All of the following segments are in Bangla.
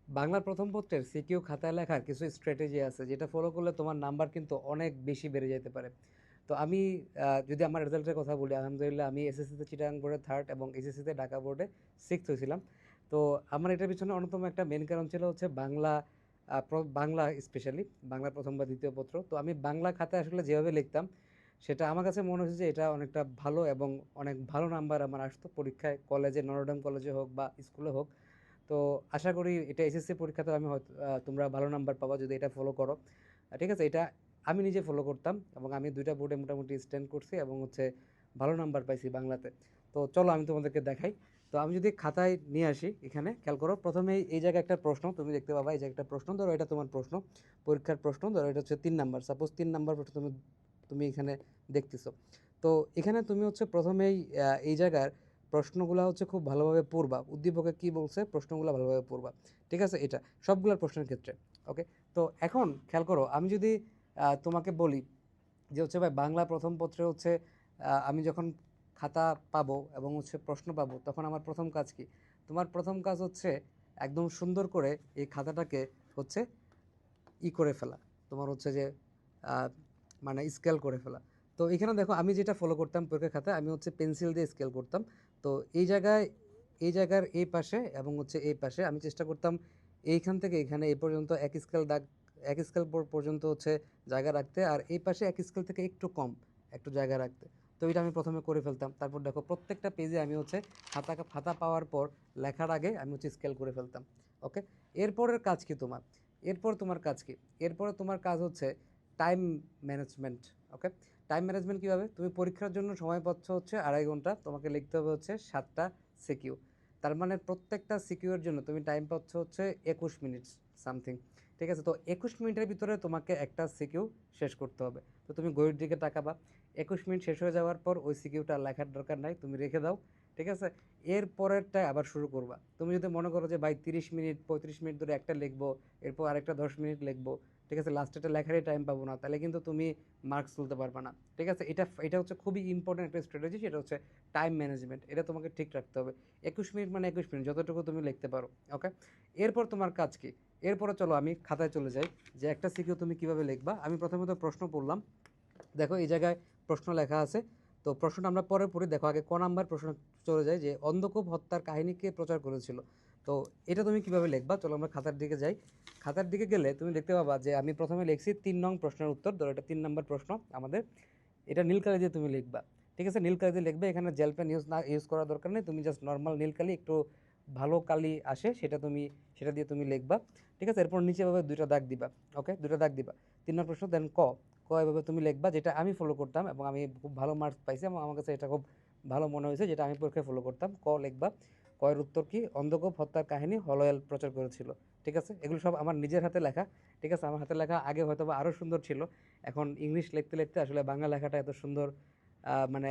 বাংলার প্রথম পত্রের সিকিউ খাতায় লেখার কিছু স্ট্র্যাটেজি আছে যেটা ফলো করলে তোমার নাম্বার কিন্তু অনেক বেশি বেড়ে যেতে পারে। তো আমি যদি আমার রেজাল্টের কথা বলি, আলহামদুলিল্লাহ আমি এসএসসিতে চিটাগাং বোর্ডে থার্ড এবং এসএসসিতে ঢাকা বোর্ডে সিক্সথ হয়েছিলাম। তো আমার এটার পিছনে অন্যতম একটা মেন কারণ ছিল হচ্ছে বাংলা, বাংলা স্পেশালি বাংলার প্রথম বা দ্বিতীয় পত্র। তো আমি বাংলা খাতায় আসলে যেভাবে লিখতাম সেটা আমার কাছে মনে হচ্ছে যে এটা অনেকটা ভালো এবং অনেক ভালো নাম্বার আমার আসতো পরীক্ষায়, কলেজে নরডাম কলেজে হোক বা স্কুলে হোক। তো আশা করি এটা এসএসসি পরীক্ষাতে আমি হয়তো তোমরা ভালো নাম্বার পাবা যদি এটা ফলো করো। ঠিক আছে, এটা আমি নিজে ফলো করতাম এবং আমি দুইটা বোর্ডে মোটামুটি স্ট্যান্ড করছি এবং হচ্ছে ভালো নাম্বার পাইছি বাংলাতে। তো চলো আমি তোমাদেরকে দেখাই। তো আমি যদি খাতায় নিয়ে আসি, এখানে খেয়াল করো, প্রথমেই এই জায়গায় একটা প্রশ্ন তুমি দেখতে পাবা, এই জায়গায় একটা প্রশ্ন, ধরো এটা তোমার প্রশ্ন, পরীক্ষার প্রশ্ন, ধরো এটা হচ্ছে 3 নাম্বার, সাপোজ 3 নাম্বার প্রশ্ন তুমি তুমি এখানে দেখতেছো। তো এখানে তুমি হচ্ছে প্রথমেই এই জায়গার প্রশ্নগুলো হচ্ছে খুব ভালোভাবে পড়বা, উদ্দীপকে কি বলছে প্রশ্নগুলো ভালোভাবে পড়বা। ঠিক আছে, এটা সবগুলোর প্রশ্নের ক্ষেত্রে। ওকে, তো এখন খেয়াল করো, আমি যদি তোমাকে বলি যে হচ্ছে ভাই বাংলা প্রথম পত্রে হচ্ছে আমি যখন খাতা পাবো এবং হচ্ছে প্রশ্ন পাবো তখন আমার প্রথম কাজ কি? তোমার প্রথম কাজ হচ্ছে একদম সুন্দর করে এই খাতাটাকে হচ্ছে করে ফেলা, তোমার হচ্ছে যে আহ, মানে স্কেল করে ফেলা। তো এখানে দেখো আমি যেটা ফলো করতাম পরীক্ষার খাতায়, আমি হচ্ছে পেন্সিল দিয়ে স্কেল করতাম। তো এই জায়গায়, এই জায়গার এই পাশে এবং হচ্ছে এই পাশে আমি চেষ্টা করতাম এইখান থেকে এখানে এই পর্যন্ত এক স্কেল দাগ, এক স্কেল পর্যন্ত হচ্ছে জায়গা রাখতে, আর এই পাশে এক স্কেল থেকে একটু কম একটু জায়গা রাখতে। তো এটা আমি প্রথমে করে ফেলতাম, তারপর দেখো প্রত্যেকটা পেজে আমি হচ্ছে খাতা পাওয়ার পর লেখার আগে আমি হচ্ছে স্কেল করে ফেলতাম। ওকে, এরপরের কাজ কি তোমার? এরপর তোমার কাজ কি? এরপরে তোমার কাজ হচ্ছে টাইম ম্যানেজমেন্ট। ওকে, টাইম ম্যানেজমেন্ট কীভাবে? তুমি পরীক্ষার জন্য সময় পাচ্ছ হচ্ছে 2.5 ঘন্টা, তোমাকে লিখতে হবে হচ্ছে 7টা সিকিউ। তার মানে প্রত্যেকটা সিকিউর জন্য তুমি টাইম পাচ্ছ হচ্ছে 21 মিনিট সামথিং। ঠিক আছে, তো 21 মিনিটের ভিতরে তোমাকে একটা সিকিউ শেষ করতে হবে। তো তুমি ঘড়ির দিকে তাকাবা, 21 মিনিট শেষ হয়ে যাওয়ার পর ওই সিকিউটা লেখার দরকার নাই, তুমি রেখে দাও। ঠিক আছে, এর পরেরটায় আবার শুরু করবা। তুমি যদি মনে করো যে ভাই 30 মিনিট 35 মিনিট ধরে একটা লিখবো, এরপর আরেকটা 10 মিনিট লিখবো, ঠিক আছে, লাস্টেটা লেখারই টাইম পাবো না, তাহলে কিন্তু তুমি মার্কস তুলতে পারবে না। ঠিক আছে, এটা এটা হচ্ছে খুবই ইম্পর্টেন্ট একটা স্ট্র্যাটেজি, সেটা হচ্ছে টাইম ম্যানেজমেন্ট, এটা তোমাকে ঠিক রাখতে হবে। 21 মিনিট মানে 21 মিনিট, যতটুকু তুমি লিখতে পারো। ওকে, এরপর তোমার কাজ কি? এরপরে চলো আমি খাতায় চলে যাই যে একটা সিকিউ তুমি কিভাবে লিখবা। আমি প্রথমত প্রশ্ন পড়লাম, দেখো এই জায়গায় প্রশ্ন লেখা আছে। তো প্রশ্নটা আমরা পরে পড়ি, দেখো আগে ক নাম্বার প্রশ্ন চলে যায় যে অন্ধকূপ হত্যার কাহিনীকে প্রচার করেছিল। তো এটা তুমি কিভাবে লিখবা, চলো আমরা খাতার দিকে যাই। খাতার দিকে গেলে তুমি দেখতে পাবা যে আমি প্রথমে লিখছি 3 নং প্রশ্নের উত্তর, ধরো এটা 3 নাম্বার প্রশ্ন আমাদের, এটা নীল কালি দিয়ে তুমি লিখবা। ঠিক আছে, নীল কালি দিয়ে লিখবে, এখানে জেল পেন ইউজ করার দরকার নেই, তুমি জাস্ট নর্মাল নীল কালি, একটু ভালো কালি আসে সেটা তুমি, সেটা দিয়ে তুমি লিখবা। ঠিক আছে, এরপর নিচে ভাবে দুইটা দাগ দিবা। ওকে, দুইটা দাগ দিবা। 3 নম্বর প্রশ্ন, দেন ক, ক এভাবে তুমি লিখবা, যেটা আমি ফলো করতাম এবং আমি খুব ভালো মার্কস পাইছি এবং আমার কাছে এটা খুব ভালো মনে হয়েছে, যেটা আমি পরীক্ষায় ফলো করতাম। ক লিখবা, কয়ের উত্তর কি? অন্ধকূপ হত্যার কাহিনী হলয়েল প্রচার করেছিল। ঠিক আছে, এগুলো সব আমার নিজের হাতে লেখা। ঠিক আছে, আমার হাতে লেখা আগে হয়তো বা আরও সুন্দর ছিল, এখন ইংলিশ লিখতে লিখতে আসলে বাংলা লেখাটা এত সুন্দর মানে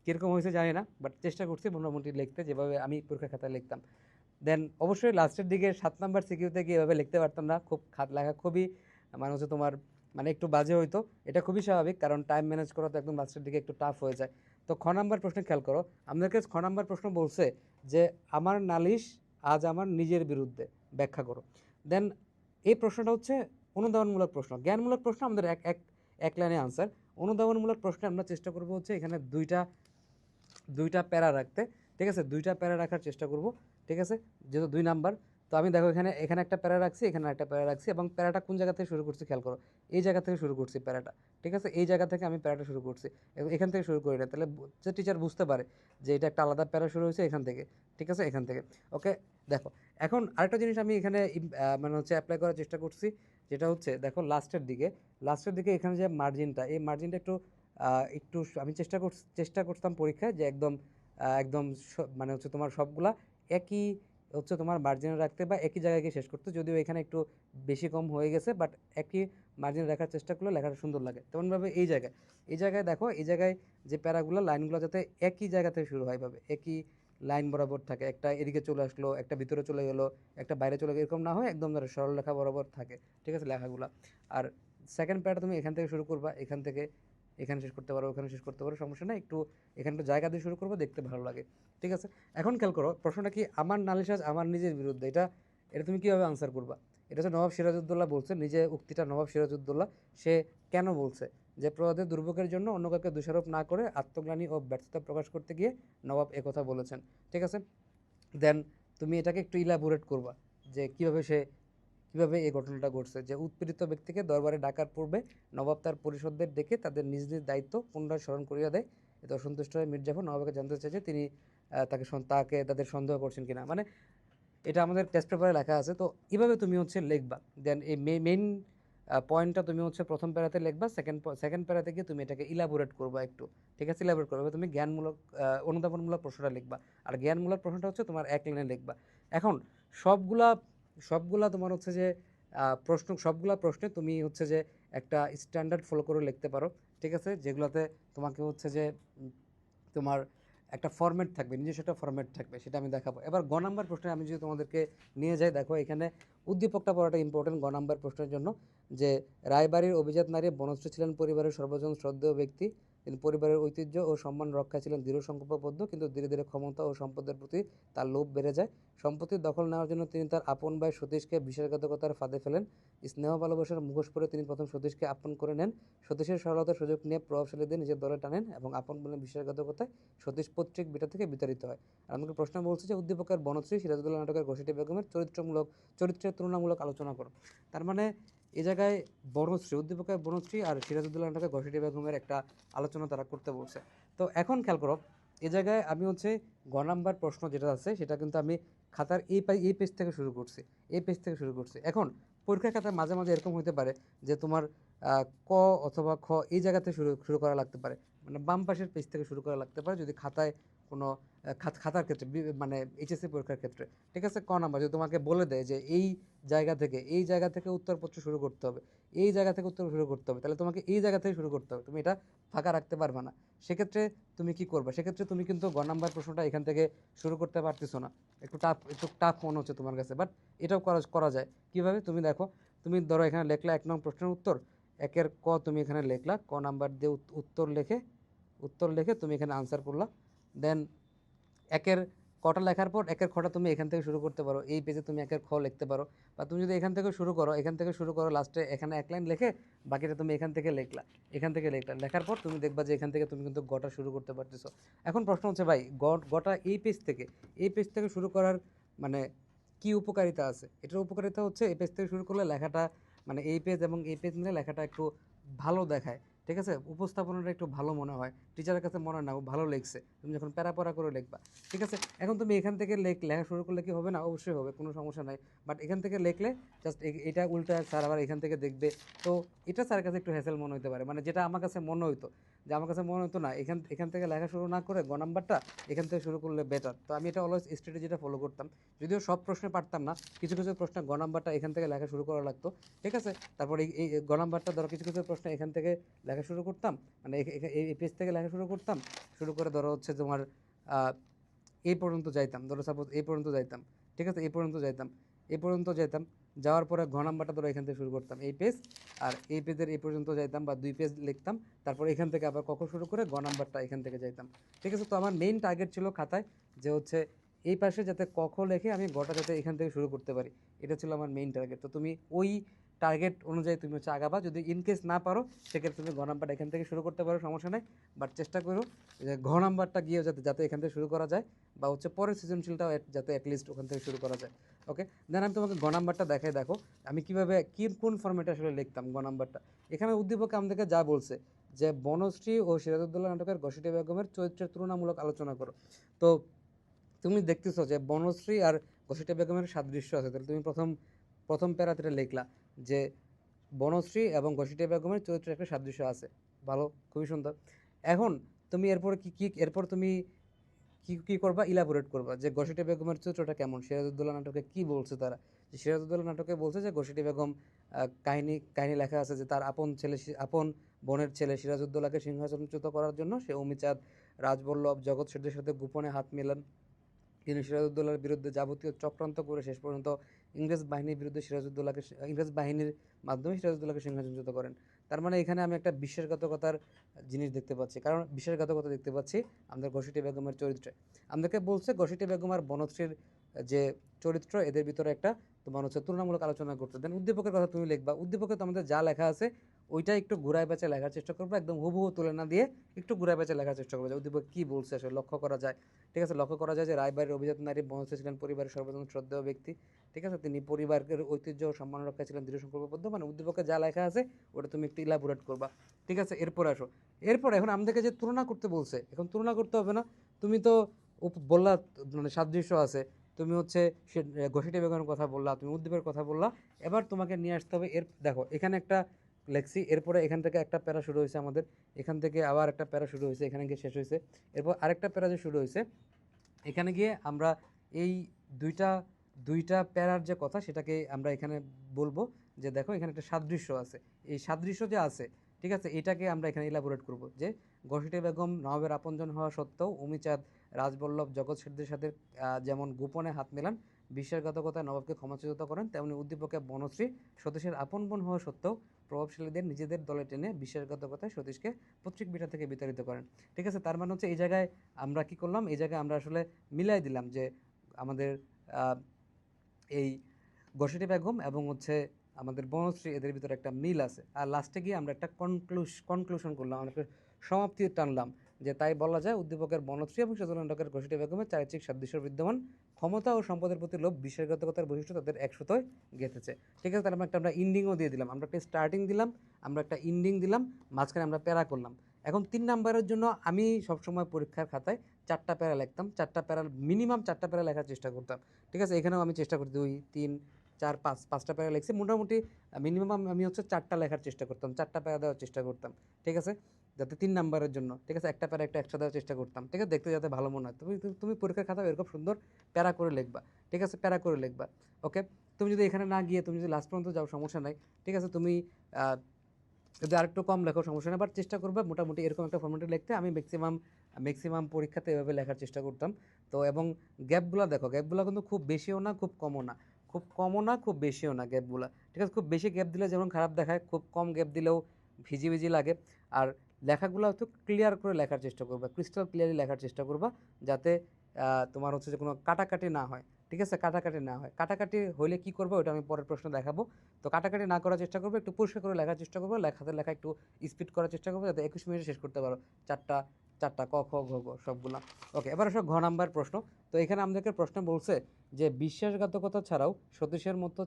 কীরকম হয়েছে জানি না, বাট চেষ্টা করছি মোটামুটি লিখতে যেভাবে আমি পরীক্ষা খাতায় লিখতাম। দেন অবশ্যই লাস্টের দিকে 7 নাম্বার সিকিউতে গিয়ে এভাবে লিখতে পারতাম না, খুব খাত লেখা খুবই মানে হচ্ছে তোমার মানে একটু বাজে হইতো। এটা খুবই স্বাভাবিক, কারণ টাইম ম্যানেজ করা তো একদম লাস্টের দিকে একটু টাফ হয়ে যায়। তো খ নাম্বার প্রশ্নে খেয়াল করো, আমাদেরকে খ নাম্বার প্রশ্ন বলছে যে আমার নালিশ আজ আমার নিজের বিরুদ্ধে, ব্যাখ্যা করো। দেন এই প্রশ্নটা হচ্ছে অনুধাবনমূলক প্রশ্ন, জ্ঞানমূলক প্রশ্ন আমাদের এক এক এক লাইনে আনসার। অনুধাবনমূলক প্রশ্নে আমরা চেষ্টা করবো হচ্ছে এখানে দুইটা দুইটা প্যারা রাখতে। ঠিক আছে, দুইটা প্যারা রাখার চেষ্টা করব। ঠিক আছে, যেহেতু 2 নাম্বার, তো আমি দেখো এখানে এখানে একটা প্যারা রাখছি, এখানে একটা প্যারা রাখছি, এবং প্যারাটা কোন জায়গা থেকে শুরু করছি খেয়াল করো, এই জায়গা থেকে শুরু করছি প্যারাটা। ঠিক আছে, এই জায়গা থেকে আমি প্যারাটা শুরু করছি এবং এখান থেকে শুরু করি না, তাহলে যে টিচার বুঝতে পারে যে এটা একটা আলাদা প্যারা শুরু হয়েছে এখান থেকে। ঠিক আছে, এখান থেকে। ওকে, দেখো এখন আরেকটা জিনিস আমি এখানে মানে হচ্ছে অ্যাপ্লাই করার চেষ্টা করছি, যেটা হচ্ছে দেখো লাস্টের দিকে এখানে যে মার্জিনটা, এই মার্জিনটা একটু একটু আমি চেষ্টা করতাম পরীক্ষায় যে একদম একদম মানে হচ্ছে তোমার সবগুলা একই হচ্ছে তোমার মার্জিনে রাখতে বা একই জায়গায় গিয়ে শেষ করতে, যদিও এখানে একটু বেশি কম হয়ে গেছে, বাট একই মার্জিনে রাখার চেষ্টা করলে লেখাটা সুন্দর লাগে। তেমনভাবে এই জায়গায় দেখো, এই জায়গায় যে প্যারাগুলো লাইনগুলো যাতে একই জায়গা থেকে শুরু হয়, ভাবে একই লাইন বরাবর থাকে, একটা এদিকে চলে আসলো, একটা ভিতরে চলে গেলো, একটা বাইরে চলে গেলো, এরকম না হয় একদম ধরো সরল লেখা বরাবর থাকে। ঠিক আছে, লেখাগুলো। আর সেকেন্ড প্যারাটা তুমি এখান থেকে শুরু করবা, এখান থেকে এখানে শেষ করতে পারো, ওখানে শেষ করতে পারো, সমস্যা নেই, একটু এখানটা জায়গা দিয়ে শুরু করবো, দেখতে ভালো লাগে। ঠিক আছে, এখন খেয়াল করো প্রশ্নটা কি, আমার নালিশ আজ আমার নিজের বিরুদ্ধে, এটা এটা তুমি কিভাবে আনসার করবা? এটা হচ্ছে নবাব সিরাজউদ্দৌলা বলছে, নিজে উক্তিটা নবাব সিরাজউদ্দৌলা সে কেন বলছে যে প্রজাদের দুর্ভোগের জন্য অন্য কাউকে দোষারোপ না করে আত্মগ্লানি ও ব্যর্থতা প্রকাশ করতে গিয়ে নবাব একথা বলেছেন। ঠিক আছে, দেন তুমি এটাকে একটু ইলাবোরেট করবা যে কিভাবে এই ঘটনাটা ঘটছে, যে উৎপীড়িত ব্যক্তিকে দরবারে ডাকার পূর্বে নবাব তার পরিষদদের ডেকে তাদের নিজ নিজ দায়িত্ব পুনরায় স্মরণ করিয়া দেয়। এতে অসন্তুষ্ট হয়ে মীর জাফর নবাবকে জানতে চাইছে তিনি তাদের সন্দেহ করছেন কিনা। মানে এটা আমাদের টেস্ট পেপারে লেখা আছে। তো এভাবে তুমি হচ্ছে লিখবা। দেন এই মেইন পয়েন্টটা তুমি হচ্ছে প্রথম প্যারাতে লিখবা, সেকেন্ড প্যারাতে গিয়ে তুমি এটাকে ইলাবোরেট করবা একটু। ঠিক আছে, ইলাবোরেট করবে, তুমি জ্ঞানমূলক অনুধাবনমূলক প্রশ্নটা লিখবা। আর জ্ঞানমূলক প্রশ্নটা হচ্ছে তোমার এক লাইনে লিখবা। এখন সবগুলা সবগুলা তোমার হচ্ছে যে সবগুলা প্রশ্নে তুমি হচ্ছে যে একটা স্ট্যান্ডার্ড ফলো করে লিখতে পারো। ঠিক আছে, যেগুলোতে তোমাকে হচ্ছে যে তোমার একটা ফরম্যাট থাকবে, নিজস্ব একটা ফরম্যাট থাকবে, সেটা আমি দেখাবো। এবার গ নাম্বার প্রশ্নে আমি যদি তোমাদেরকে নিয়ে যাই, দেখো এখানে উদ্দীপকটা পড়াটা ইম্পর্টেন্ট গ নাম্বার প্রশ্নের জন্য। যে রায়বাড়ির অভিজাত নারী বনশ্রী ছিলেন পরিবারের সর্বজন শ্রদ্ধেয় ব্যক্তি। তিনি পরিবারের ঐতিহ্য ও সম্মান রক্ষায় ছিলেন দৃঢ় সংকল্পবদ্ধ, কিন্তু ধীরে ধীরে ক্ষমতা ও সম্পদের প্রতি তার লোভ বেড়ে যায়। সম্পত্তির দখল নেওয়ার জন্য তিনি তার আপন ভাই সতীশকে বিশ্বাসঘাতকতার ফাঁদে ফেলেন। স্নেহ ভালোবাসার মুখোশ পরে তিনি প্রথম সতীশকে আপন করে নেন। সতীশের সরলতার সুযোগ নিয়ে প্রভাবশালীদের নিজের দলে টানেন এবং আপন বলে বিশ্বাসঘাতকতায় সতীশ পৈতৃক বিটা থেকে বিতাড়িত হয়। আর আমাকে প্রশ্ন বলছে যে উদ্দীপকের বনশ্রী সিরাজউদ্দৌলা নাটকের ঘসিটি বেগমের চরিত্রের তুলনামূলক আলোচনা করো। তার মানে এই জায়গায় বনশ্রী, উদ্দীপকের বনশ্রী আর সিরাজউদ্দৌলা নাটকের ঘসিটি বেগমের একটা আলোচনা তারা করতে বলছে। তো এখন খেয়াল করো, এই জায়গায় আমি হচ্ছে গ নাম্বার প্রশ্ন যেটা আছে সেটা কিন্তু আমি খাতার এই পেজ থেকে শুরু করছি, এখন পরীক্ষার খাতায় মাঝে মাঝে এরকম হতে পারে যে তোমার ক অথবা খ এই জায়গা থেকে শুরু করা লাগতে পারে, মানে বাম পাশের পেজ থেকে শুরু করা লাগতে পারে যদি খাতায় কোনো খাতার ক্ষেত্রে মানে এইচএসসি পরীক্ষার ক্ষেত্রে। ঠিক আছে, ক নাম্বার যদি তোমাকে বলে দেয় যে এই জায়গা থেকে উত্তরপত্র শুরু করতে হবে, এই জায়গা থেকে উত্তর শুরু করতে হবে, তাহলে তোমাকে এই জায়গা থেকে শুরু করতে হবে, তুমি এটা ফাঁকা রাখতে পারবে না। সেক্ষেত্রে তুমি কি করবে? সেক্ষেত্রে তুমি কিন্তু গ নাম্বার প্রশ্নটা এখান থেকে শুরু করতে পারতেছো না, একটু টাফ মনে হচ্ছে তোমার কাছে, বাট এটাও করা করা যায়। কিভাবে? তুমি দেখো, তুমি ধরো এখানে লেখলা 1 নং প্রশ্নের উত্তর, একের ক তুমি এখানে লেখলা, ক নাম্বার দিয়ে উত্তর লিখে তুমি এখানে আনসার করলা। দেন একের কটা লেখার পর একের খটা তুমি এখান থেকে শুরু করতে পারো, এই পেজে তুমি একের খ লিখতে পারো। বা তুমি যদি এখান থেকে শুরু করো লাস্টে এখানে এক লাইন লিখে বাকিটা তুমি এখান থেকে লেখলা, লেখার পর তুমি দেখবা যে এখান থেকে তুমি কিন্তু গটা শুরু করতে পারতেছো। এখন প্রশ্ন হচ্ছে ভাই, গটা এই পেজ থেকে শুরু করার মানে কি উপকারিতা আছে? এটার উপকারিতা হচ্ছে এই পেজ থেকে শুরু করলে লেখাটা মানে এই পেজ এবং এই পেজ মিলে লেখাটা একটু ভালো দেখায়। ঠিক আছে, উপস্থাপনাটা একটু ভালো মনে হয়, টিচারের কাছে মনে হয় না ও ভালো লিখছে তুমি যখন প্যারা করে লিখবা। ঠিক আছে, এখন তুমি এখান থেকে লেখা শুরু করলে কি হবে? না, অবশ্যই হবে, কোনো সমস্যা নাই। বাট এখান থেকে লিখলে জাস্ট এটা উল্টা স্যার আবার এখান থেকে দেখবে, তো এটা স্যারের কাছে একটু হ্যাসেল মনে হতে পারে। মানে যেটা আমার কাছে মনে হইতো, না, এখান এখান থেকে লেখা শুরু না করে গ নাম্বারটা এখান থেকে শুরু করলে বেটার। তো আমি এটা অলওয়েজ স্ট্র্যাটেজিটা ফলো করতাম, যদিও সব প্রশ্নে পারতাম না, কিছু কিছু প্রশ্নে গ নাম্বারটা এখান থেকে লেখা শুরু করা লাগতো। ঠিক আছে, তারপর এই গ নাম্বারটা ধরো কিছু কিছু প্রশ্ন এখান থেকে লেখা শুরু করতাম, মানে এই পেজ থেকে লেখা শুরু করতাম, শুরু করে ধরো হচ্ছে তোমার আহ, এই পর্যন্ত যাইতাম, ধরো সাপোজ এই পর্যন্ত যাইতাম। ঠিক আছে, এই পর্যন্ত যাইতাম, যাওয়ার পরে ঘ নাম্বারটা ধরো এখান থেকে শুরু করতাম এই পেজ, আর এই পেজের এই পর্যন্ত যাইতাম বা 2 পেজ লিখতাম, তারপর এখান থেকে আবার কখন শুরু করে গ নাম্বারটা এখান থেকে যাইতাম। ঠিক আছে, তো আমার মেইন টার্গেট ছিল খাতায় যে হচ্ছে এই পাশে যাতে কখ লেখে আমি গটা যাতে এখান থেকে শুরু করতে পারি, এটা ছিল আমার মেইন টার্গেট। তো তুমি ওই টার্গেট অনুযায়ী তুমি হচ্ছে আগাবা, যদি ইনকেস না পারো সেক্ষেত্রে তুমি ঘ নাম্বারটা এখান থেকে শুরু করতে পারো, সমস্যা নেই। বাট চেষ্টা করো যে ঘ নাম্বারটা গিয়ে যাতে যাতে এখান থেকে শুরু করা যায়, বা হচ্ছে পরের সৃজনশীলটাও যাতে অ্যাটলিস্ট ওখান থেকে শুরু করা যায়। ওকে, দেন আমি তোমাকে ঘ নাম্বারটা দেখাই, দেখো আমি কীভাবে কোন ফর্মেটে আসলে লিখতাম ঘ নাম্বারটা। এখানে উদ্দীপক আমাদেরকে যা বলছে যে বনশ্রী ও সিরাজউদ্দৌলা নাটকের ঘসিটি বেগমের চরিত্রের তুলনামূলক আলোচনা করো। তো তুমি দেখতেছো যে বনশ্রী আর ঘসিটি বেগমের সাদৃশ্য আছে, তাহলে তুমি প্রথম প্রথম প্যারাতে এটা লিখলা যে বনশ্রী এবং ঘসিটি বেগমের চরিত্রের একটা সাদৃশ্য আছে। ভালো, খুবই সুন্দর। এখন তুমি এরপর তুমি কি কি করবা? ইলাবোরেট করবা যে ঘসিটি বেগমের চরিত্রটা কেমন, সিরাজউদ্দৌলা নাটকে কি বলছে তারা। যে সিরাজউদ্দৌলা নাটকে বলছে যে ঘসিটি বেগম কাহিনী কাহিনী লেখা আছে যে তার আপন বোনের ছেলে সিরাজউদ্দৌলাকে সিংহাসনচ্যুত করার জন্য সে অমিচাঁদ, রাজবল্লভ, জগৎ শেঠদের সাথে গোপনে হাত মেলান। তিনি সিরাজউদ্দৌলার বিরুদ্ধে যাবতীয় চক্রান্ত করে শেষ পর্যন্ত ইংরেজ বাহিনীর মাধ্যমে সিরাজউদ্দৌলাকে সিংহাসনচ্যুত করেন। তার মানে এখানে আমি একটা বিশ্বাসঘাতকতার জিনিস দেখতে পাচ্ছি, কারণ বিশ্বাসঘাতকতা দেখতে পাচ্ছি আমাদের ঘসিটি বেগমের চরিত্রে। আমাদেরকে বলছে ঘসিটি বেগম আর বনশ্রীর যে চরিত্র এদের ভিতরে একটা তোমার হচ্ছে তুলনামূলক আলোচনা করতে দেন। উদ্দীপকের কথা তুমি লিখবা, উদ্দীপকে তোমাদের যা লেখা আছে ওইটা একটু ঘুরায় পেঁচে লেখার চেষ্টা করবে, একদম হুবহু তুলে না দিয়ে একটু ঘুরায় পেঁচে লেখার চেষ্টা করবে যে উদ্দীপক কি বলছে আসলে লক্ষ্য করা যায়। ঠিক আছে, লক্ষ্য করা যায় যে রায়বাড়ির অভিজাত নারী বনশ্রী ছিলেন পরিবারের সর্বজন শ্রদ্ধেয় ব্যক্তি। ঠিক আছে, তিনি পরিবারের ঐতিহ্য ও সম্মান রক্ষায় ছিলেন দৃঢ় সংকল্পবদ্ধ। মানে উদ্দীপকে যা লেখা আছে ওটা তুমি একটু ইলাবোরেট করবা। ঠিক আছে, এরপর আসো, এরপর এখন আমাদেরকে যে তুলনা করতে বলছে, এখন তুলনা করতে হবে না। তুমি তো বললা মানে সাদৃশ্য আছে, তুমি হচ্ছে সে ঘষিটে বেগমের কথা বললা, তুমি উদ্দীপের কথা বললা। এবার তোমাকে নিয়ে আসতে হবে এর, দেখো এখানে একটা লেখছি, এরপরে এখান থেকে একটা প্যারা শুরু হয়েছে আমাদের, এখান থেকে আবার একটা প্যারা শুরু হয়েছে, এখানে গিয়ে শেষ হয়েছে, এরপর আরেকটা প্যারা যে শুরু হয়েছে এখানে গিয়ে আমরা এই দুইটা দুইটা প্যারার যে কথা সেটাকে আমরা এখানে বলবো যে দেখো এখানে একটা সাদৃশ্য আছে, এই সাদৃশ্য যে আছে, ঠিক আছে, এটাকে আমরা এখানে ইলাবোরেট করব যে ঘসিটে বেগম নবাবের আপনজন হওয়া সত্ত্বেও উমিচাঁদ রাজবল্লভ জগৎ শেঠদের সাথে যেমন গোপনে হাত মেলান, বিশ্বাসঘাতকতায় নবাবকে ক্ষমাচ্যুত করেন, তেমনি উদ্দীপকে বনশ্রী সতীশের আপন বোন হওয়া সত্ত্বেও প্রভাবশালীদের নিজেদের দলে টেনে বিশ্বাসঘাতকতায় সতীশকে পৈতৃক বিটা থেকে বিতাড়িত করেন। ঠিক আছে, তার মানে হচ্ছে এই জায়গায় আমরা কি করলাম, এই জায়গায় আমরা আসলে মিলাই দিলাম যে আমাদের আহ, এই ঘসিটে বেগম এবং হচ্ছে আমাদের বনশ্রী এদের ভিতরে একটা মিল আছে, আর লাস্টে গিয়ে আমরা একটা কনক্লুশন করলাম, আমরা একটা সমাপ্তি টানলাম যে তাই বলা যায় উদ্দীপকের বনশ্রী এবং সেতুলণ্ডকের ঘসিটে বেগমের চারিত্রিক সাদৃশ্য বিদ্যমান, ক্ষমতা ও সম্পদের প্রতি লোভ বিশ্বাসঘাতকতার বৈশিষ্ট্য তাদের একসাথে গেঁথেছে। ঠিক আছে, তাহলে আমরা ইন্ডিংও দিয়ে দিলাম, আমরা একটা স্টার্টিং দিলাম, আমরা একটা ইন্ডিং দিলাম, মাঝখানে আমরা প্যারা করলাম। এখন 3 নাম্বারের জন্য আমি সবসময় পরীক্ষার খাতায় 4টা প্যারা লিখতাম, 4টা প্যারা মিনিমাম 4টা প্যারা লেখার চেষ্টা করতাম। ঠিক আছে, এখানেও আমি চেষ্টা করি 2 3 4 5 5টা প্যারা লিখছি মোটামুটি, মিনিমাম আমি হচ্ছে 4টা লেখার চেষ্টা করতাম, 4টা প্যারা দেওয়ার চেষ্টা করতাম। ঠিক আছে, যাতে 3 নাম্বারের জন্য, ঠিক আছে, একটা প্যারা একটা এক্সট্রা দেওয়ার চেষ্টা করতাম। ঠিক আছে, দেখতে যাতে ভালো মনে হয়, তুমি তুমি পরীক্ষার খাতা এরকম সুন্দর প্যারা করে লিখবা। ঠিক আছে, প্যারা করে লিখবা। ওকে, তুমি যদি এখানে না গিয়ে তুমি যদি লাস্ট পর্যন্ত যাও সমস্যা নাই। ঠিক আছে, তুমি যদি আরেকটু কম লেখো সমস্যা নেই, বাট চেষ্টা করবে মোটামুটি এরকম একটা ফর্মেটে লিখতে। আমি ম্যাক্সিমাম পরীক্ষাতে এভাবে লেখার চেষ্টা করতাম। তো এবং গ্যাপগুলো দেখো, গ্যাপগুলো কিন্তু খুব বেশিও না খুব কমও না, খুব কমও না খুব বেশিও না গ্যাপগুলো। ঠিক আছে, খুব বেশি গ্যাপ দিলে যেমন খারাপ দেখায়, খুব কম গ্যাপ দিলেও ভিজি ভিজি লাগে। আর লেখাগুলো একটু ক্লিয়ার করে লেখার চেষ্টা করবা, ক্রিস্টাল ক্লিয়ারলি লেখার চেষ্টা করবা, যাতে তোমার হচ্ছে যে কোনো কাটাকাটি না হয়। ঠিক আছে, কাটাকাটি না হয়, কাটাকাটি হইলে কি করবো ওটা আমি পরের প্রশ্ন দেখাবো। তো কাটাকাটি না করার চেষ্টা করবো, একটু পরিষ্কার করে লেখার চেষ্টা করবো, হাতের লেখা একটু স্পিড করার চেষ্টা করবো যাতে 21 মিনিটে শেষ করতে পারো চারটা চারটা ক খ ঘ গ সবগুলা। ওকে, এবার আসলে ঘ নাম্বার প্রশ্ন। তো এখানে আমাদেরকে প্রশ্ন বলছে যে বিশ্বাসঘাতকতা ছাড়াও সতীশের মতো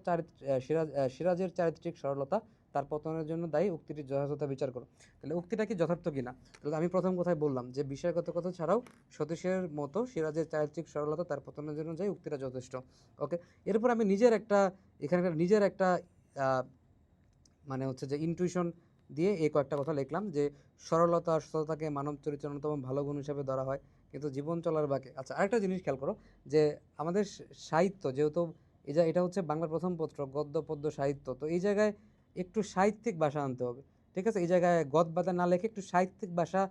সিরাজের চারিত্রিক সরলতা তার পতনের জন্য দায়ী, উক্তিটির যথাযথতা বিচার করো। তাহলে উক্তিটা কি যথার্থ কিনা? তাহলে আমি প্রথম কথায় বললাম যে বিশ্বাসঘাতকতা ছাড়াও সতীশের মতো সিরাজের চারিত্রিক সরলতা তার পতনের জন্য দায়ী, উক্তিটা যথেষ্ট। ওকে, এরপর আমি নিজের একটা এখানে নিজের একটা মানে হচ্ছে যে ইনটুইশন দিয়ে এই কয়েকটা কথা লিখলাম যে সরলতা আর সততাকে মানব চরিত্রের অন্যতম ভালো গুণ হিসেবে ধরা হয়, কিন্তু জীবন চলার বাকে। আচ্ছা, আরেকটা জিনিস খেয়াল করো যে আমাদের সাহিত্য যেহেতু এটা হচ্ছে বাংলার প্রথম পত্র, গদ্য পদ্য সাহিত্য, তো এই জায়গায় একটু সাহিত্যিক ভাষা আনতে হবে। ঠিক আছে, এই জায়গায় গদ বাদা না লেখে একটু সাহিত্যিক ভাষা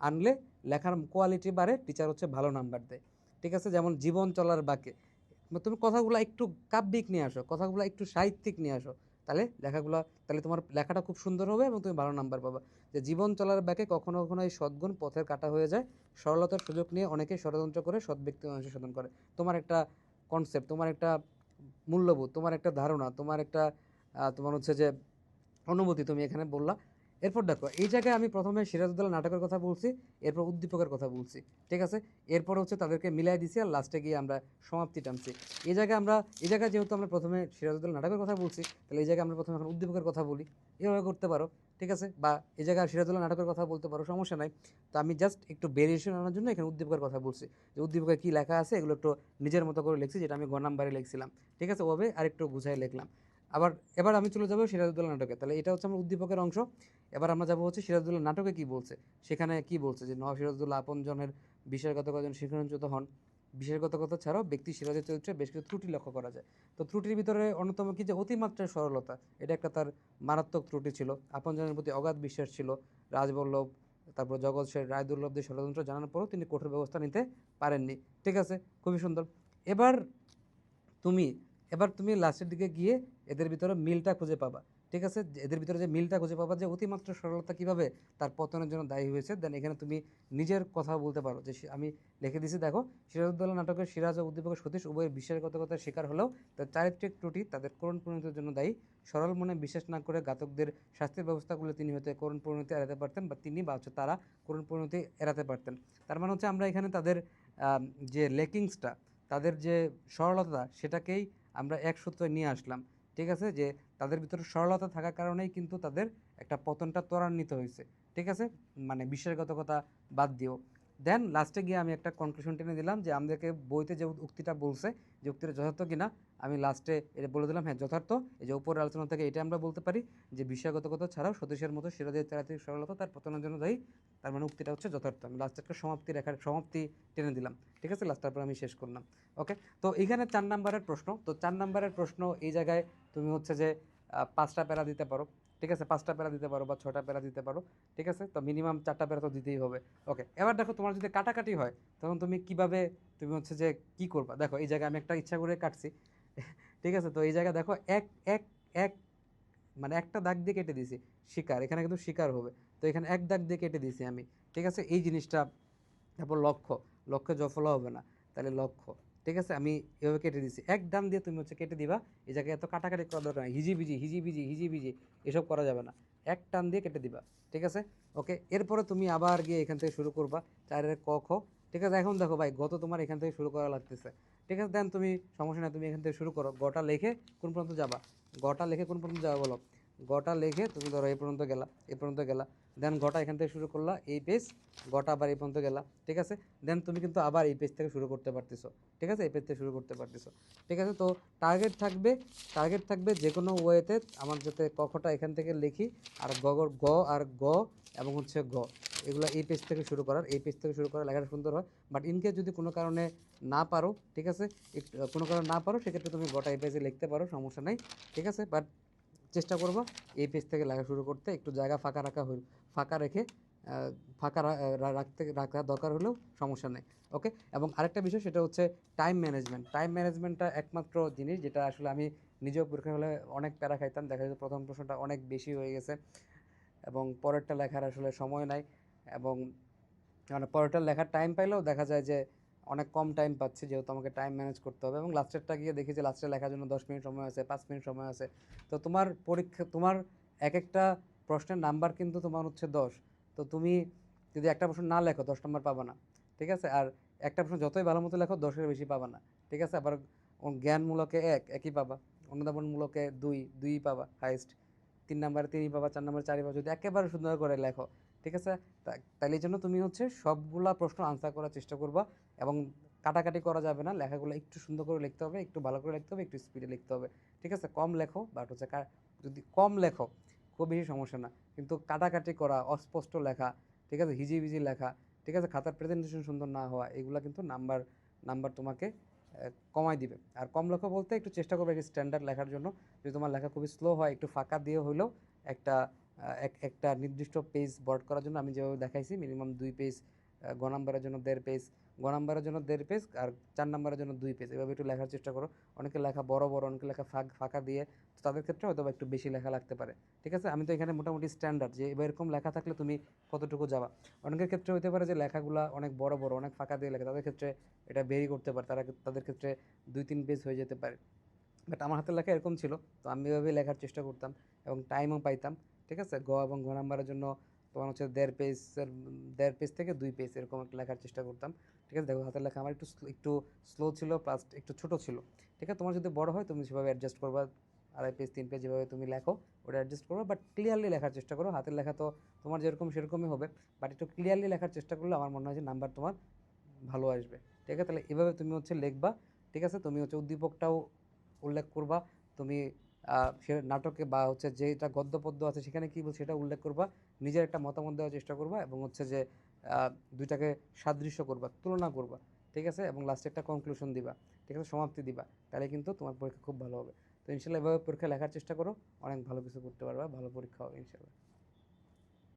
আনলে লেখার কোয়ালিটি বাড়ে, টিচার হচ্ছে ভালো নাম্বার দেয়। ঠিক আছে, যেমন জীবন চলার বাকে, তুমি কথাগুলো একটু কাব্যিক নিয়ে আসো, কথাগুলো একটু সাহিত্যিক নিয়ে আসো, তাহলে লেখাগুলো, তাহলে তোমার লেখাটা খুব সুন্দর হবে এবং তুমি ভালো নাম্বার পাবা। যে জীবন চলার ব্যাকে কখনো কখনো এই সদ্গুণ পথের কাটা হয়ে যায়, সরলতার সুযোগ নিয়ে অনেকে ষড়যন্ত্র করে সৎ ব্যক্তি মানুষের শোধন করে। তোমার একটা কনসেপ্ট, তোমার একটা মূল্যবোধ, তোমার একটা ধারণা, তোমার একটা তোমার হচ্ছে যে অনুভূতি তুমি এখানে বললা। এরপর দেখো এই জায়গায় আমি প্রথমে সিরাজউদ্দৌলা নাটকের কথা বলছি, এরপর উদ্দীপকের কথা বলছি। ঠিক আছে, এরপর হচ্ছে তাদেরকে মিলাই দিছি আর লাস্টে গিয়ে আমরা সমাপ্তি টানছি। এই জায়গায় যেহেতু আমরা প্রথমে সিরাজউদ্দৌলা নাটকের কথা বলছি, তাহলে এই জায়গায় আমরা প্রথমে এখন উদ্দীপকের কথা বলি, এভাবে করতে পারো। ঠিক আছে, বা এই জায়গায় সিরাজউদ্দৌলা নাটকের কথা বলতে পারো, সমস্যা নাই। তো আমি জাস্ট একটু ভেরিয়েশন আনার জন্য এখানে উদ্দীপকের কথা বলছি, যে উদ্দীপকে কী লেখা আছে এগুলো একটু নিজের মতো করে লিখছি, যেটা আমি গ নাম্বারে লিখছিলাম। ঠিক আছে, ওভাবে আরেকটু গুছাই লিখলাম। আবার এবার আমি চলে যাবো সিরাজউদ্দৌলা নাটকে, তাহলে এটা হচ্ছে আমার উদ্দীপকের অংশ। এবার আমরা যাবো হচ্ছে সিরাজউদ্দৌলা নাটকে কি বলছে। সেখানে কি বলছে যে নবাব সিরাজউদ্দৌলা আপনজনের বিশ্বাসঘাতকতা শিক্ষাচ্যুত হন। বিশ্বাসঘাতকতা ছাড়াও ব্যক্তি সিরাজের চরিত্রে বেশ কিছু ত্রুটি লক্ষ্য করা যায়। তো ত্রুটির ভিতরে অন্যতম কি যে অতিমাত্রায় সরলতা, এটা একটা তার মারাত্মক ত্রুটি ছিল। আপনজনের প্রতি অগাধ বিশ্বাস ছিল। রাজবল্লভ, তারপর জগৎ শেঠ, রায় দুর্লভদের ষড়যন্ত্র জানার পরও তিনি কঠোর ব্যবস্থা নিতে পারেননি। ঠিক আছে, খুবই সুন্দর। এবার তুমি এবার তুমি লাস্টের দিকে গিয়ে এদের ভিতরে মিলটা খুঁজে পাবা। ঠিক আছে, এদের ভিতরে যে মিলটা খুঁজে পাবা যে অতিমাত্র সরলতা কিভাবে তার পতনের জন্য দায়ী হয়েছে, দেন এখানে তুমি নিজের কথা বলতে পারো যে আমি লিখে দিছি দেখো, সিরাজউদ্দৌলা নাটকের সিরাজ ও উদ্দীপকের সতীশ উভয়ের বিশ্বাসঘাতকতার শিকার হলেও তার চারিত্রিক ত্রুটি তাদের করুণ পরিণতির জন্য দায়ী। সরল মনে বিশ্বাস না করে ঘাতকদের শাস্তির ব্যবস্থা করলে তিনি হয়তো করুণ পরিণতি এড়াতে পারতেন, বা তিনি বা হচ্ছে তারা করুণ পরিণতি এড়াতে পারতেন। তার মানে হচ্ছে আমরা এখানে তাদের যে লেকিংসটা, তাদের যে সরলতা, সেটাকেই আমরা এক সূত্রে নিয়ে আসলাম। ঠিক আছে, যে তাদের ভিতরে সরলতা থাকার কারণেই কিন্তু তাদের একটা পতনটা ত্বরান্বিত হয়েছে। ঠিক আছে, মানে বিশ্বাসঘাতকতা বাদ দিও। দেন লাস্টে গিয়ে আমি একটা কনক্লুশন টেনে দিলাম যে আমাদেরকে বইতে যে উক্তিটা বলছে, যে উক্তিটা যথার্থ কিনা আমি লাস্টে এটা বলে দিলাম, হ্যাঁ যথার্থ। এই যে উপরের আলোচনা থেকে এটা আমরা বলতে পারি যে বিশ্বাসঘাতকতা ছাড়াও সতীশের মতো সিরাজের চারিত্রিক সরলতা তার পতনের জন্য দায়ী। তার মানে উক্তিটা হচ্ছে যথার্থ। আমি লাস্টে একটা সমাপ্তি টেনে দিলাম। ঠিক আছে, লাস্ট তারপর আমি শেষ করলাম। ওকে, তো এখানে 4 নাম্বারের প্রশ্ন। তো 4 নাম্বারের প্রশ্ন এই জায়গায় তুমি হচ্ছে যে 5টা প্যারা দিতে পারো। ঠিক আছে, 5টা প্যারা দিতে পারো বা 6টা প্যারা দিতে পারো। ঠিক আছে, তো মিনিমাম 4টা প্যারা তো দিতেই হবে। ওকে, এবার দেখো তোমার যদি কাটাকাটি হয় তখন তুমি কিভাবে, তুমি হচ্ছে যে কি করবা। দেখো এই জায়গায় আমি একটা ইচ্ছা করে কাটছি। ঠিক আছে, তো এই জায়গায় দেখো এক এক এক মানে একটা দাগ দিয়ে কেটে দিছি শিকার, এখানে কিন্তু শিকার হবে। তো এখানে এক দাগ দিয়ে কেটে দিছি আমি। ঠিক আছে, এই জিনিসটা। তারপর লক্ষ্য, লক্ষ্যে জফলা হবে না, তাহলে লক্ষ্য। ঠিক আছে, আমি এভাবে কেটে দিছি। এক ডান দিয়ে তুমি হচ্ছে কেটে দিবা। এই জায়গায় এত কাটাকাটি করা দরকার নাই, হিজিবিজি হিজিবিজি হিজিবিজি এসব করা যাবে না। এক টান দিয়ে কেটে দিবা। ঠিক আছে, ওকে। এরপরে তুমি আবার গিয়ে এখান থেকে শুরু করবা, চারের ক খ। ঠিক আছে, এখন দেখো ভাই গত তোমার এখান থেকে শুরু করা লাগতেছে। ঠিক আছে, দেন তুমি সমস্যা নাই, তুমি এখান থেকে শুরু করো। গটা লেখে কোন পর্যন্ত যাবা, গটা লেখে কোন পর্যন্ত যাবা বলো। গটা লেখে তুমি ধরো এই পর্যন্ত গেলা, এই পর্যন্ত গেলা। দেন গটা এখান থেকে শুরু করলা, এই পেজ গটা আবার এই পর্যন্ত গেলা। ঠিক আছে, দেন তুমি কিন্তু আবার এই পেজ থেকে শুরু করতে পারতেছো। ঠিক আছে, এই পেজ থেকে শুরু করতে পারতেছো। ঠিক আছে, তো টার্গেট থাকবে, টার্গেট থাকবে যে কোনো ওয়েতে আমার যাতে কখটা এখান থেকে লিখি, আর গ আর গ এবং হচ্ছে গ, এগুলো এই পেজ থেকে শুরু করার, এই পেজ থেকে শুরু করার লেখাটা সুন্দর হয়। বাট ইনকেস যদি কোনো কারণে না পারো, ঠিক আছে, কোনো কারণে না পারো, সেক্ষেত্রে তুমি গোটা এই পেজে লিখতে পারো, সমস্যা নাই। ঠিক আছে, বাট চেষ্টা করবো এই পেজ থেকে লেখা শুরু করতে। একটু জায়গা ফাঁকা রাখা হইল, ফাঁকা রেখে রাখা দরকার হলেও সমস্যা নেই। ওকে, এবং আরেকটা বিষয় সেটা হচ্ছে টাইম ম্যানেজমেন্ট। টাইম ম্যানেজমেন্টটা একমাত্র জিনিস যেটা আসলে আমি নিজেও পরীক্ষা হলে অনেক প্যারা খাইতাম। দেখা যেত প্রথম প্রশ্নটা অনেক বেশি হয়ে গেছে এবং পরেরটা লেখার আসলে সময় নাই, এবং মানে পরেরটা লেখার টাইম পাইলেও দেখা যায় যে অনেক কম টাইম পাচ্ছি, যেহেতু আমাকে টাইম ম্যানেজ করতে হবে। এবং লাস্টেরটা গিয়ে দেখি যে লাস্টে লেখার জন্য 10 মিনিট সময় আছে, 5 মিনিট সময় আছে। তো তোমার পরীক্ষা, তোমার এক একটা প্রশ্নের নাম্বার কিন্তু তোমার হচ্ছে 10। তো তুমি যদি একটা প্রশ্ন না লেখো 10 নম্বর পাবা না। ঠিক আছে, আর একটা প্রশ্ন যতই ভালো মতো লেখো 10-এর বেশি পাবা না। ঠিক আছে, আবার জ্ঞানমূলকে একই পাবা, অনুধাবনমূলকে দুই পাবা হাইস্ট, 3 নম্বরে 3ই পাবা, 4 নম্বরে 4ই পাবা, যদি একেবারে সুন্দর করে লেখো। ঠিক আছে, তাইলে এই জন্য তুমি হচ্ছে সবগুলা প্রশ্ন আনসার করার চেষ্টা করবা, এবং কাটাকাটি করা যাবে না। লেখাগুলো একটু সুন্দর করে লিখতে হবে, একটু ভালো করে লিখতে হবে, একটু স্পিডে লিখতে হবে। ঠিক আছে, কম লেখো, বাট হচ্ছে যদি কম লেখো খুব বেশি সমস্যা না, কিন্তু কাটাকাটি করা, অস্পষ্ট লেখা, ঠিক আছে, হিজিবিজি লেখা, ঠিক আছে, খাতার প্রেজেন্টেশন সুন্দর না হওয়া, এগুলা কিন্তু নাম্বার নাম্বার তোমাকে কমাই দিবে। আর কম লেখো বলতে একটু চেষ্টা করবে একটু স্ট্যান্ডার্ড লেখার জন্য। যদি তোমার লেখা খুবই স্লো হয়, একটু ফাঁকা দিয়ে হলেও একটা একটা নির্দিষ্ট পেজ বর্ড করার জন্য আমি যেভাবে দেখাইছি, মিনিমাম 2 পেজ, গ নাম্বারের জন্য 1.5 পেজ, গ নাম্বারের জন্য 1.5 পেজ, আর 4 নম্বরের জন্য 2 পেজ, এভাবে একটু লেখার চেষ্টা করো। অনেকে লেখা বড় বড়, অনেকে লেখা ফাঁকা দিয়ে, তো তাদের ক্ষেত্রে হয়তো একটু বেশি লেখা লাগতে পারে। ঠিক আছে, আমি তো এখানে মোটামুটি স্ট্যান্ডার্ড যে এরকম লেখা থাকলে তুমি কতটুকু যাবা। অনেকের ক্ষেত্রে হতে পারে যে লেখাগুলা অনেক বড় বড়, অনেক ফাঁকা দিয়ে লেখা, তাদের ক্ষেত্রে এটা ভেরি করতে পারে, তাদের ক্ষেত্রে 2-3 পেজ হয়ে যেতে পারে। বাট আমার হাতের লেখা এরকম ছিল, তো আমি এভাবেই লেখার চেষ্টা করতাম এবং টাইমও পাইতাম। ঠিক আছে, গ এবং ঘ নাম্বারের জন্য তোমার হচ্ছে 1.5 পেজ থেকে 2 পেজ এরকম একটা লেখার চেষ্টা করতাম। ঠিক আছে, দেখো হাতের লেখা আমার একটু স্লো ছিল, প্লাস একটু ছোট ছিল। ঠিক আছে, তোমার যদি বড় হয় তুমি সেভাবে অ্যাডজাস্ট করবা, 2.5 পেজ 3 পেজ যেভাবে তুমি লেখো ওটা অ্যাডজাস্ট করো, বাট ক্লিয়ারলি লেখার চেষ্টা করো। হাতের লেখা তো তোমার যেরকম সেরকমই হবে, বাট একটু ক্লিয়ারলি লেখার চেষ্টা করলে আমার মনে হয় যে নাম্বার তোমার ভালো আসবে। ঠিক আছে, তাহলে এভাবে তুমি হচ্ছে লিখবা। ঠিক আছে, তুমি হচ্ছে উদ্দীপকটাও উল্লেখ করবা, তুমি সে নাটকে বা হচ্ছে যেটা গদ্য পদ্য আছে সেখানে কী বলছে সেটা উল্লেখ করবা, নিজের একটা মতামত দেওয়ার চেষ্টা করবা, এবং হচ্ছে যে দুইটাকে সাদৃশ্য করবা, তুলনা করবা। ঠিক আছে, এবং লাস্টে একটা কনক্লুশন দিবা। ঠিক আছে, সমাপ্তি দিবা। তাহলে কিন্তু তোমার পরীক্ষা খুব ভালো হবে। তো ইনশাল্লাহ এভাবে পরীক্ষা লেখার চেষ্টা করো, অনেক ভালো কিছু করতে পারবা, ভালো পরীক্ষা হবে ইনশাল্লাহ।